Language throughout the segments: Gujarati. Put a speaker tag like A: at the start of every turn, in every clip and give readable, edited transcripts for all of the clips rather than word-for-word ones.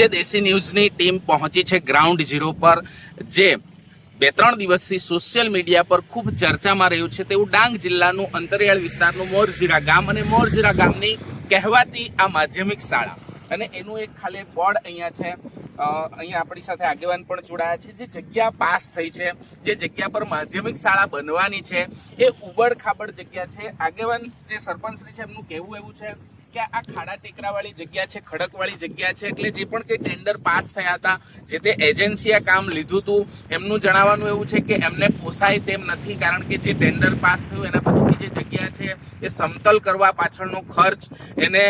A: જીજે દેશી ન્યૂઝની ટીમ પહોંચી છે ગ્રાઉન્ડ ઝીરો પર, જે 2-3 દિવસથી સોશિયલ મીડિયા પર ખૂબ ચર્ચામાં રહ્યું છે તેવું ડાંગ જિલ્લાનું અંતરિયાળ વિસ્તારનું મોરજીરા ગામ અને મોરજીરા ગામની કહેવાતી આ માધ્યમિક શાળા અને એનું એક ખાલી બોર્ડ અહીંયા છે. અહીંયા આપણી સાથે આગેવાન પણ જોડાયા છે. જે જગ્યા પાસ થઈ છે, જે જગ્યા પર માધ્યમિક શાળા બનવાની છે, એ ઉબડ ખાબડ જગ્યા છે. આગેવાન જે સરપંચશ્રી છે એમનું કહેવું એવું છે કે આ ખાડા ટેકરાવાળી જગ્યા છે, ખડકવાળી જગ્યા છે, એટલે જે પણ કંઈ ટેન્ડર પાસ થયા હતા, જે તે એજન્સીએ કામ લીધું હતું, એમનું જણાવવાનું એવું છે કે એમને પોસાય તેમ નથી, કારણ કે જે ટેન્ડર પાસ થયું એના પછીની જે જગ્યા છે એ સમતલ કરવા પાછળનો ખર્ચ, એને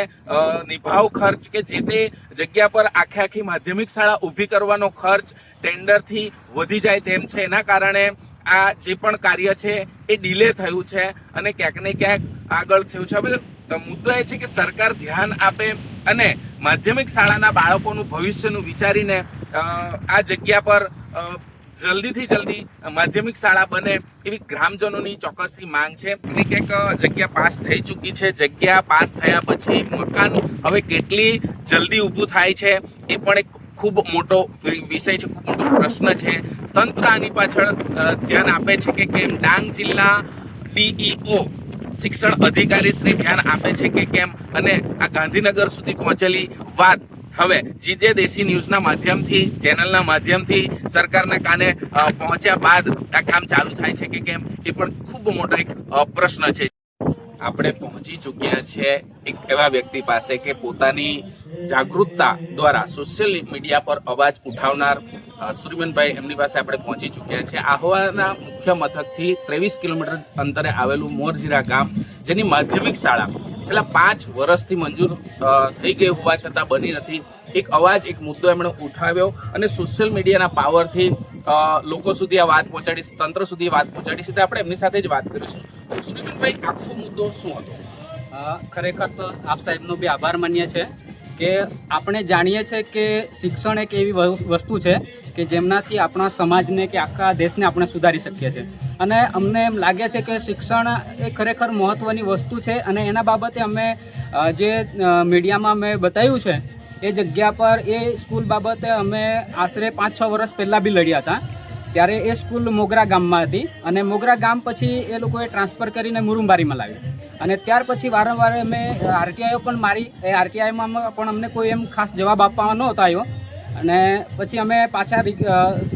A: નિભાવ ખર્ચ કે જે તે જગ્યા પર આખી માધ્યમિક શાળા ઊભી કરવાનો ખર્ચ ટેન્ડરથી વધી જાય તેમ છે. એના કારણે આ જે પણ કાર્ય છે એ ડિલે થયું છે અને ક્યાંક ને ક્યાંક આગળ થયું છે. હવે મુદ્દો એ છે કે સરકાર ધ્યાન આપે અને માધ્યમિક શાળાના બાળકોનું ભવિષ્યનું વિચારીને આ જગ્યા પર જલ્દીથી જલ્દી માધ્યમિક શાળા બને એવી ગ્રામજનોની ચોક્કસથી માંગ છે. અને ક્યાંક જગ્યા પાસ થઈ ચૂકી છે. જગ્યા પાસ થયા પછી મકાન હવે કેટલી જલ્દી ઊભું થાય છે એ પણ એક ખૂબ મોટો વિષય છે, ખૂબ મોટો પ્રશ્ન છે. તંત્ર આની પાછળ ધ્યાન આપે છે કે કેમ? ડાંગ જિલ્લા ડીઈઓ શિક્ષણ અધિકારી શ્રી ધ્યાન આપે છે કે કેમ? અને આ ગાંધીનગર સુધી પહોંચેલી વાત હવે જીજે દેશી ન્યૂઝના માધ્યમથી, ચેનલના માધ્યમથી સરકારના કાને પહોંચ્યા બાદ આ કામ ચાલુ થાય છે કે કેમ, એ પણ ખૂબ મોટો એક પ્રશ્ન છે. આપણે પહોંચી ચૂક્યા છે એક એવા વ્યક્તિ પાસે કે પોતાની જાગૃતતા દ્વારા સોશિયલ મીડિયા પર અવાજ ઉઠાવનાર સુરીમનભાઈ, એમની પાસે આપણે પહોંચી ચૂક્યા છે. આહવાના મુખ્ય મથકથી 23 કિલોમીટર અંતરે આવેલું મોરજીરા ગામ, જેની માધ્યમિક શાળા છેલ્લા 5 વર્ષથી મંજૂર થઈ ગઈ હોવા છતાં બની નથી. એક અવાજ, એક મુદ્દો એમણે ઉઠાવ્યો અને સોશિયલ મીડિયાના પાવરથી લોકો સુધી આ વાત પહોંચાડી, તંત્ર સુધી વાત પહોંચાડી છે. આપણે એમની સાથે જ વાત કરીશું. સુરીમનભાઈ, આખો મુદ્દો શું હતો?
B: ખરેખર તો આપ સાહેબનો બી આભાર માનીએ છે કે આપણે જાણીએ છીએ કે શિક્ષણ એક એવી વસ્તુ છે કે જેમનાથી આપણા સમાજને કે આખા દેશને આપણે સુધારી શકીએ છીએ. અને અમને એમ લાગે છે કે શિક્ષણ એ ખરેખર મહત્ત્વની વસ્તુ છે. અને એના બાબતે અમે જે મીડિયામાં મેં બતાવ્યું છે એ જગ્યા પર એ સ્કૂલ બાબતે અમે આશરે 5-6 વર્ષ પહેલાં બી લડ્યા હતા. ત્યારે એ સ્કૂલ મોગરા ગામમાં હતી અને મોગરા ગામ પછી એ લોકોએ ટ્રાન્સફર કરીને મુરુંબારીમાં લાવી. અને ત્યાર પછી વારંવાર અમે આરટીઆઈઓ પણ મારી. એ આરટીઆઈમાં પણ અમને કોઈ એમ ખાસ જવાબ આપવામાં નહોતો આવ્યો. અને પછી અમે પાછા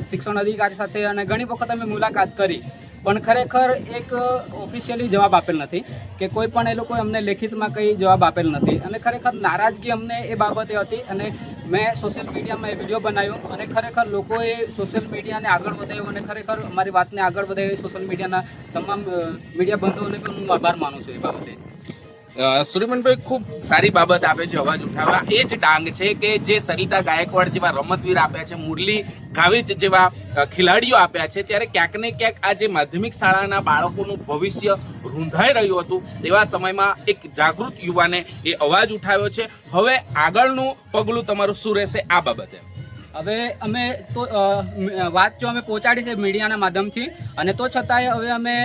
B: શિક્ષણ અધિકારી સાથે અને ઘણી વખત અમે મુલાકાત કરી, પણ ખરેખર એક ઓફિશિયલી જવાબ આપેલ નથી કે કોઈ પણ એ લોકોએ અમને લેખિતમાં કંઈ જવાબ આપેલ નથી. અને ખરેખર નારાજગી અમને એ બાબતે હતી. અને મેં સોશિયલ મીડિયામાં એ વિડીયો બનાવ્યો અને ખરેખર લોકોએ સોશિયલ મીડિયાને આગળ વધાર્યો અને ખરેખર અમારી વાતને આગળ વધારી. સોશિયલ મીડિયાના તમામ મીડિયા બંધુઓને પણ હું આભાર માનું છું એ બાબતે.
A: સુરીમનભાઈ, ખૂબ સારી બાબત આપે છે અવાજ ઉઠાવવા. એ જ ડાંગ છે કે જે સરિતા ગાયકવાડ જેવા રમતવીર આપ્યા છે, મુરલી ગાવિત જેવા ખેલાડીઓ આપ્યા છે, ત્યારે ક્યાંક ને ક્યાંક આ જે માધ્યમિક શાળાના બાળકોનું ભવિષ્ય રૂંધાઈ રહ્યું હતું તેવા સમયમાં એક જાગૃત યુવાને એ અવાજ ઉઠાવ્યો છે. હવે આગળનું પગલું તમારું શું રહેશે આ બાબતે?
B: હવે અમે તો વાત જો અમે પહોંચાડી છે મીડિયાના માધ્યમથી, અને તો છતાંય હવે અમે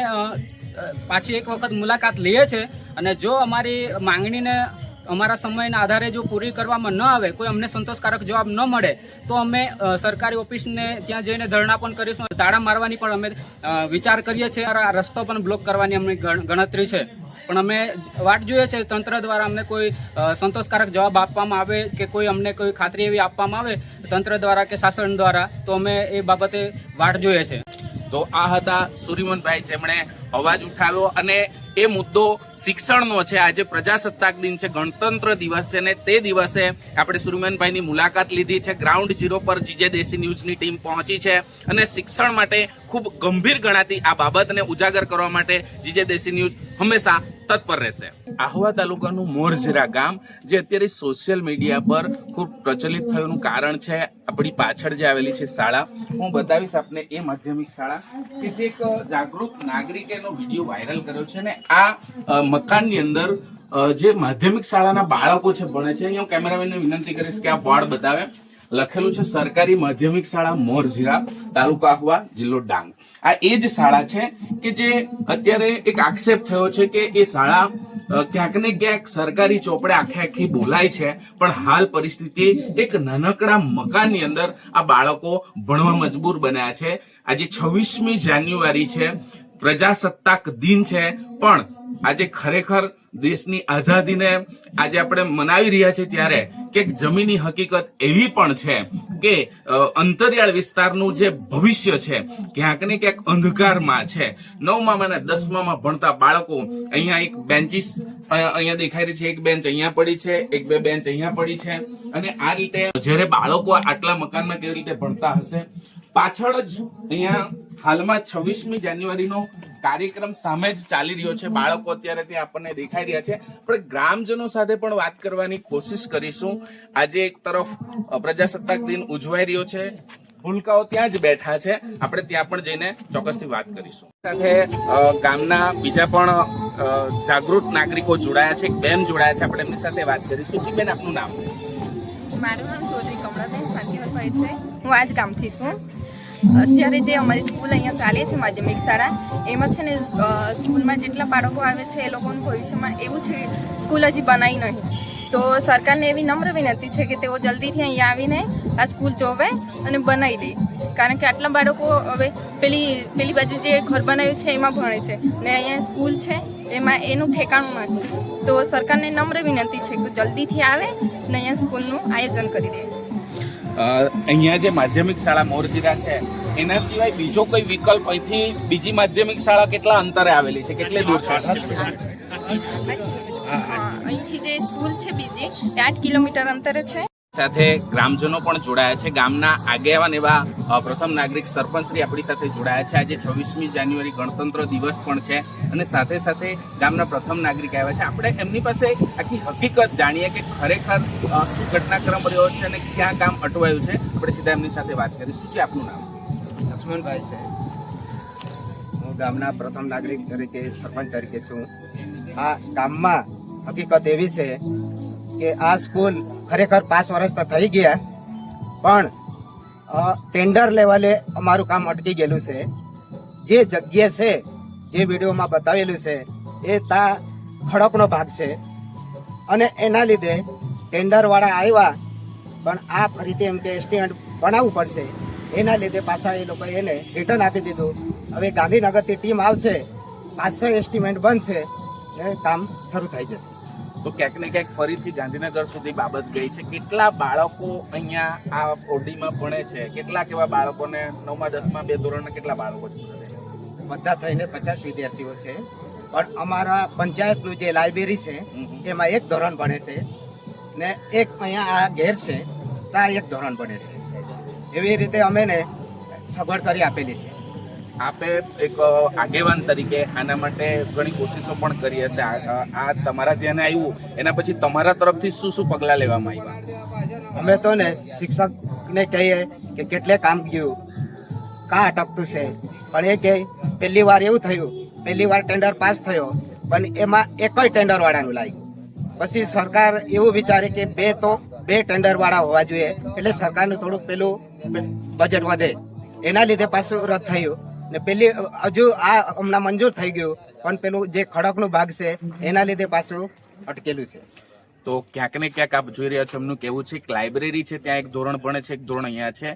B: પાછી એક વખત મુલાકાત લઈએ છીએ. અને જો અમારી માંગણીને અમારા સમયના આધારે જો પૂરી કરવામાં ન આવે, કોઈ અમને સંતોષકારક જવાબ ન મળે, તો અમે સરકારી ઓફિસને ત્યાં જઈને ધરણા પણ કરીશું. તાળા મારવાની પણ અમે વિચાર કરીએ છીએ. આ રસ્તો પણ બ્લોક કરવાની અમને ગણતરી છે. પણ અમે વાટ જોઈએ છે તંત્ર દ્વારા અમને કોઈ સંતોષકારક જવાબ આપવામાં આવે કે કોઈ અમને કોઈ ખાતરી એવી આપવામાં આવે તંત્ર દ્વારા કે શાસન દ્વારા, તો અમે એ બાબતે વાટ જોઈએ છે.
A: તો આ હતા સુરીમનભાઈ, જેમણે અવાજ ઉઠાવ્યો. અને એ મુદ્દો શિક્ષણનો છે. આજે પ્રજાસત્તાક દિન છે, ગણતંત્ર દિવસ છે, અને તે દિવસે આપણે સુરીમનભાઈની મુલાકાત લીધી છે. ગ્રાઉન્ડ ઝીરો પર જીજે દેશી ન્યૂઝની ટીમ પહોંચી છે અને શિક્ષણ માટે ખૂબ ગંભીર ગણાતી આ બાબતને ઉજાગર કરવા માટે જીજે દેશી ન્યૂઝ હંમેશા તત્પર રહેશે. આહવા તાલુકાનું મોરજીરા ગામ, જે અત્યારે સોશિયલ મીડિયા પર ખૂબ પ્રચલિત થવાનું કારણ છે આપણી પાછળ જે આવેલી છે શાળા. હું બતાવીશ આપને એ માધ્યમિક શાળા કે જે એક જાગૃત નાગરિકેનો વિડીયો વાયરલ કર્યો છે. ને આ મકાનની અંદર જે માધ્યમિક શાળાના બાળકો છે ભણે છે. અહીંયા હું કેમેરામેનને વિનંતી કરીશ કે આ બોર્ડ બતાવે. લખેલું છે સરકારી માધ્યમિક શાળા મોરજીરા, તાલુકો આહવા, જિલ્લો ડાંગ. આ એ જ શાળા છે કે જે અત્યારે એક આક્ષેપ થયો છે કે એ શાળા ક્યાંક ને ક્યાંક સરકારી ચોપડે આખી બોલાય છે, પણ હાલ પરિસ્થિતિ એક નાનકડા મકાનની અંદર આ બાળકો ભણવા મજબૂર બન્યા છે. આજે 26મી જાન્યુઆરી છે, પ્રજાસત્તાક દિન છે, પણ આજે ખરેખર દેશની આઝાદીને આજે આપણે મનાવી રહ્યા છીએ ત્યારે કે જમીની હકીકત એવી પણ છે કે અંતરિયાળ વિસ્તારનું જે ભવિષ્ય છે ક્યાંક ને ક્યાંક અંધકારમાં છે. 9મા અને 10મામાં ભણતા બાળકો, અહીંયા એક બેન્ચીસ અહીંયા દેખાઈ રહી છે, એક બેન્ચ અહીંયા પડી છે, એક બે બેન્ચ અહીંયા પડી છે, અને આ રીતે જ્યારે બાળકો આટલા મકાનમાં કેવી રીતે ભણતા હશે. પાછળ જ અહીંયા હાલમાં 26મી જાન્યુઆરીનો કાર્યક્રમ સામે જ ચાલી રહ્યો છે. બાળકો અત્યારે ત્યાં આપણને દેખાઈ રહ્યા છે, પણ ગ્રામજનો સાથે પણ વાત કરવાની કોશિશ કરીશું. આજે એક તરફ પ્રજાસત્તાક દિન ઉજવાઈ રહ્યો છે, ભૂલકાઓ ત્યાં જ બેઠા છે, આપણે ત્યાં પણ જઈને ચોક્કસથી વાત કરીશું. સાથે ગામના બીજા પણ જાગૃત નાગરિકો જોડાયા છે, એક બેન જોડાયા છે, આપણે એમની સાથે વાત કરીશું. જી બેન, આપનું નામ?
C: મારું નામ ચૌધરી કમળાબેન શાંતિવનભાઈ છે. હું આ જ ગામથી છું. અત્યારે જે અમારી સ્કૂલ અહીંયા ચાલે છે, માધ્યમિક શાળા, એમાં છે ને સ્કૂલમાં જેટલા બાળકો આવે છે એ લોકોનું ભવિષ્યમાં એવું છે સ્કૂલ હજી બનાવી નહીં. તો સરકારને એવી નમ્ર વિનંતી છે કે તેઓ જલ્દીથી અહીંયા આવીને આ સ્કૂલ જોવે અને બનાવી દે, કારણ કે આટલા બાળકો હવે પેલી બાજુ જે ઘર બનાવ્યું છે એમાં ભણે છે ને અહીંયા સ્કૂલ છે એમાં એનું ઠેકાણું નથી. તો સરકારને નમ્ર વિનંતી છે કે જલ્દીથી આવે ને અહીંયા સ્કૂલનું આયોજન કરી દે.
A: અહીંયા જે માધ્યમિક શાળા મોરજીરા છે, એના સિવાય બીજો કોઈ વિકલ્પ અહીંથી બીજી માધ્યમિક શાળા કેટલા અંતરે આવેલી છે, કેટલે દૂર છે?
C: અહીંથી જે સ્કૂલ છે બીજી 8 કિલોમીટર અંતરે છે.
A: સાથે ગ્રામજનો પણ જોડાયા છે. ગામના આગેવાન એવા પ્રથમ નાગરિક સરપંચશ્રી આપણી સાથે જોડાયા છે. આજે 26મી જાન્યુઆરી ગણતંત્ર દિવસ પણ છે, અને સાથે સાથે ગામના પ્રથમ નાગરિક આવ્યા છે. આપણે એમની પાસે આખી હકીકત જાણીએ કે ખરેખર શું ઘટનાક્રમ રહ્યો છે અને ક્યાં કામ અટવાયું છે. આપણે સીધા એમની સાથે વાત કરીશું. છે આપનું નામ?
D: લક્ષ્મણભાઈ છે. હું ગામના પ્રથમ નાગરિક તરીકે, સરપંચ તરીકે છું. આ ગામમાં હકીકત એવી છે કે આ સ્કૂલ ખરેખર 5 વર્ષ તો થઈ ગયા, પણ ટેન્ડર લેવલે અમારું કામ અટકી ગયેલું છે. જે જગ્યા છે, જે વિડીયોમાં બતાવેલું છે એ તા ખડકનો ભાગ છે, અને એના લીધે ટેન્ડરવાળા આવ્યા, પણ આ ફરીથી એમ કે એસ્ટિમેટ બનાવવું પડશે. એના લીધે પાછા એ લોકોએ એને રિટર્ન આપી દીધું. હવે ગાંધીનગરથી ટીમ આવશે, પાછો એસ્ટિમેટ બનશે ને કામ શરૂ થઈ જશે.
A: તો ક્યાંક ને ક્યાંક ફરીથી ગાંધીનગર સુધી બાબત ગઈ છે. કેટલા બાળકો અહીંયા આ ઓડીમાં ભણે છે? કેટલાક એવા બાળકોને 9મા 10મા 2 ધોરણના કેટલા બાળકો છે?
D: બધા થઈને 50 વિદ્યાર્થીઓ છે, પણ અમારા પંચાયતનું જે લાઇબ્રેરી છે એમાં 1 ધોરણ ભણે છે, ને એક અહીંયા આ ઘેર છે ત્યાં 1 ધોરણ ભણે છે. એવી રીતે અમે ને સગવડ કરી આપેલી છે.
A: આપે એક આગેવાન તરીકે આના માટે ઘણી કોશિશો પણ કરી હશે. આ તમારા ધ્યાને આવ્યું, એના પછી તમારા તરફથી શું શું પગલાં લેવામાં આવ્યા?
D: અમે તો ને શિક્ષકને કહીએ કે કેટલે કામ ગયું, કાં અટકતું છે, પણ એ કહે પહેલી વાર એવું થયું, પહેલી વાર ટેન્ડર પાસ થયો પણ એમાં એકય ટેન્ડરવાળાનું લાગ્યું. પછી સરકાર એવું વિચારે કે બે ટેન્ડરવાળા હોવા જોઈએ, એટલે સરકારનું થોડુંક પેલું બજેટ વધે. એના લીધે પાછું રદ થયું ને પેલી હજુ આ હમણાં મંજૂર થઈ ગયું, પણ પેલું જે ખડકનું ભાગ છે એના લીધે પાછું અટકેલું છે.
A: તો ક્યાંક ને ક્યાંક આપ જોઈ રહ્યા છો, એમનું કહેવું છે કે લાઇબ્રેરી છે, ત્યાં 1 ધોરણ ભણે છે, 1 ધોરણ અહીંયા છે.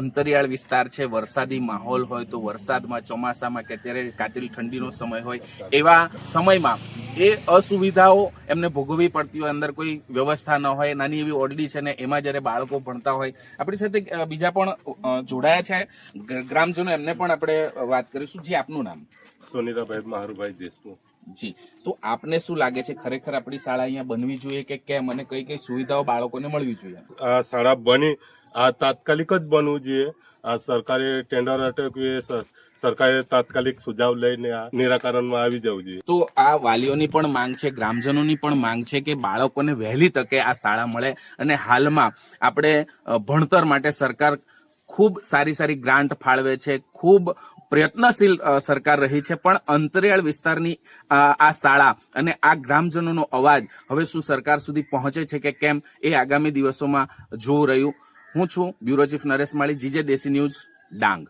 A: અંતરિયાળ વિસ્તાર છે, વરસાદી માહોલ હોય તો વરસાદમાં, ચોમાસામાં કે અત્યારે કાતિલ ઠંડીનો સમય હોય એવા સમયમાં એ અસુવિધાઓ એમને ભોગવવી પડતી હોય. અંદર કોઈ વ્યવસ્થા ન હોય, નાની એવી ઓરડી છે ને એમાં જ્યારે બાળકો ભણતા હોય. આપણી સાથે બીજા પણ જોડાયા છે ગ્રામજનો, એમને પણ આપણે વાત કરીશું. જી, આપનું નામ?
E: સોનીરાભાઈ મહારુભાઈ દેશમુખ.
A: જી, તો આપને શું લાગે છે ખરેખર આપણી શાળા અહીંયા બનવી જોઈએ કે કેમ, અને કઈ કઈ સુવિધાઓ બાળકોને મળવી જોઈએ?
E: આ શાળા બની આ તાત્કાલિક જ બનવું જોઈએ. આ સરકારે ટેન્ડર અટક્યું એ સરકારે તાત્કાલિક સુઝાવ લઈને આ નિરાકરણમાં આવી જવું જોઈએ.
A: તો આ વાલીઓની પણ માંગ છે, ગ્રામજનોની પણ માંગ છે કે બાળકોને વહેલી તકે આ શાળા મળે. અને હાલમાં આપણે ભણતર માટે સરકાર ખૂબ સારી ગ્રાન્ટ ફાળવે છે, ખૂબ પ્રયત્નશીલ સરકાર રહી છે, પણ અંતરિયાળ વિસ્તારની આ શાળા અને આ ગ્રામજનોનો અવાજ હવે શું સરકાર સુધી પહોંચે છે કે કેમ, એ આગામી દિવસોમાં જોવું રહ્યું. હું છું બ્યુરો ચીફ નરેશ માળી, જીજે દેશી ન્યૂઝ, ડાંગ.